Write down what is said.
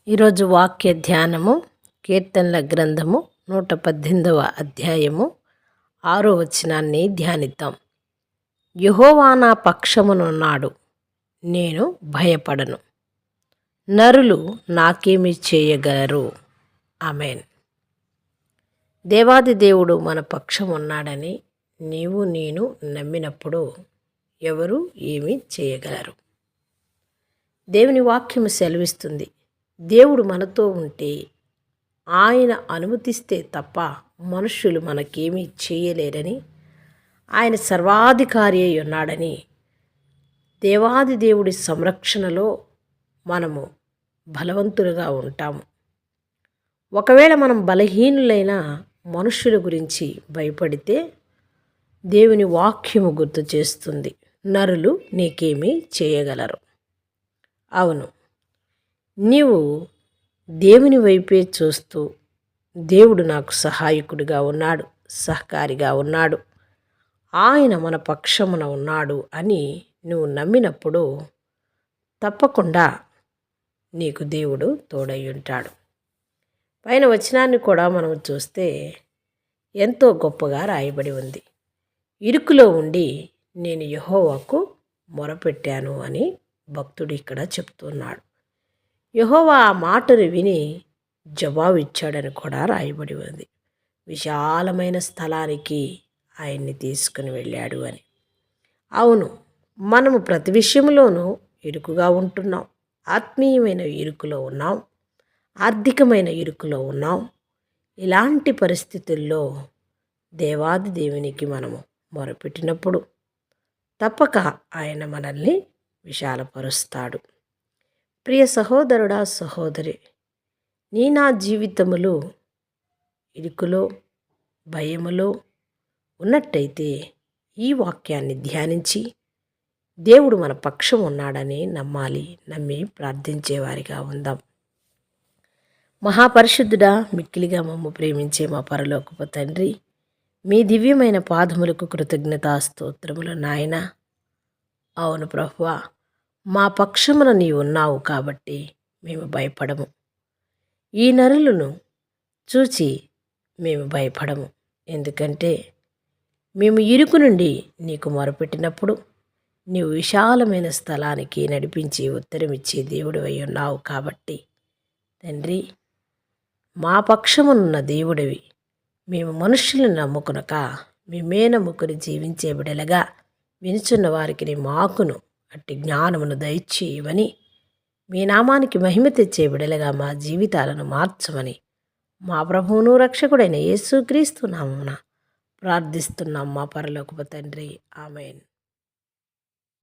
ఈరోజు వాక్య ధ్యానము కీర్తనల గ్రంథము 118వ అధ్యాయము 6వ వచనాన్ని ధ్యానిద్దాం. యెహోవా నా పక్షమునున్నాడు, నేను భయపడను. నరులు నాకేమి చేయగలరు? ఆమేన్. దేవాది దేవుడు మన పక్షమున్నాడని నీవు నేను నమ్మినప్పుడు ఎవరు ఏమి చేయగలరు? దేవుని వాక్యము సెలవిస్తుంది, దేవుడు మనతో ఉంటే ఆయన అనుమతిస్తే తప్ప మనుష్యులు మనకేమీ చేయలేరని, ఆయన సర్వాధికారి అయి ఉన్నాడని, దేవాది దేవుడి సంరక్షణలో మనము బలవంతులుగా ఉంటాము. ఒకవేళ మనం బలహీనులైన మనుష్యుల గురించి భయపడితే దేవుని వాక్యము గుర్తు చేస్తుంది, నరులు నీకేమీ చేయగలరు. అవును, నీవు దేవుని వైపే చూస్తూ దేవుడు నాకు సహాయకుడిగా ఉన్నాడు, సహకారిగా ఉన్నాడు, ఆయన మన పక్షమున ఉన్నాడు అని నువ్వు నమ్మినప్పుడు తప్పకుండా నీకు దేవుడు తోడై ఉంటాడు. పైన వచనాన్ని కూడా మనం చూస్తే ఎంతో గొప్పగా రాయబడి ఉంది. ఇరుకులో ఉండి నేను యెహోవాకు మొరపెట్టాను అని భక్తుడు ఇక్కడ చెప్తున్నాడు. యెహోవా ఆ మాటను విని జవాబు ఇచ్చాడని కూడా రాయబడి ఉంది. విశాలమైన స్థలానికి ఆయన్ని తీసుకుని వెళ్ళాడు అని. అవును, మనము ప్రతి విషయంలోనూ ఇరుకుగా ఉంటున్నాం. ఆత్మీయమైన ఇరుకులో ఉన్నాం, ఆర్థికమైన ఇరుకులో ఉన్నాం. ఇలాంటి పరిస్థితుల్లో దేవాది దేవునికి మనము మొరపెట్టినప్పుడు తప్పక ఆయన మనల్ని విశాలపరుస్తాడు. ప్రియ సహోదరుడా, సహోదరి, నా జీవితములో ఇరుకులో భయములో ఉన్నట్టయితే ఈ వాక్యాన్ని ధ్యానించి దేవుడు మన పక్షం ఉన్నాడని నమ్మాలి, నమ్మి ప్రార్థించేవారిగా ఉందాం. మహాపరిశుద్ధుడా, మిక్కిలిగా మమ్ము ప్రేమించే మా పరలోకపు తండ్రి, మీ దివ్యమైన పాదములకు కృతజ్ఞతాస్తోత్రములు నాయన. అవును ప్రభువా, మా పక్షమున నీవు ఉన్నావు కాబట్టి మేము భయపడము. ఈ నరులను చూచి మేము భయపడము, ఎందుకంటే మేము ఇరుకు నుండి నీకు మొరపెట్టినప్పుడు నీవు విశాలమైన స్థలానికి నడిపించి ఉత్తరమిచ్చే దేవుడు అయి ఉన్నావు కాబట్టి తండ్రి, మా పక్షమునున్న దేవుడివి. మేము మనుషులను నమ్ముకునక మేమే నమ్ముకుని జీవించే బిడలగా వినుచున్న వారికి మాకును అట్టి జ్ఞానమును దయచేయమని, మీ నామానికి మహిమ తెచ్చే బిడలగా మా జీవితాలను మార్చమని మా ప్రభువును రక్షకుడైన యేసుక్రీస్తు నామమున ప్రార్థిస్తున్నాం మా పరలోకపు తండ్రి. ఆమేన్.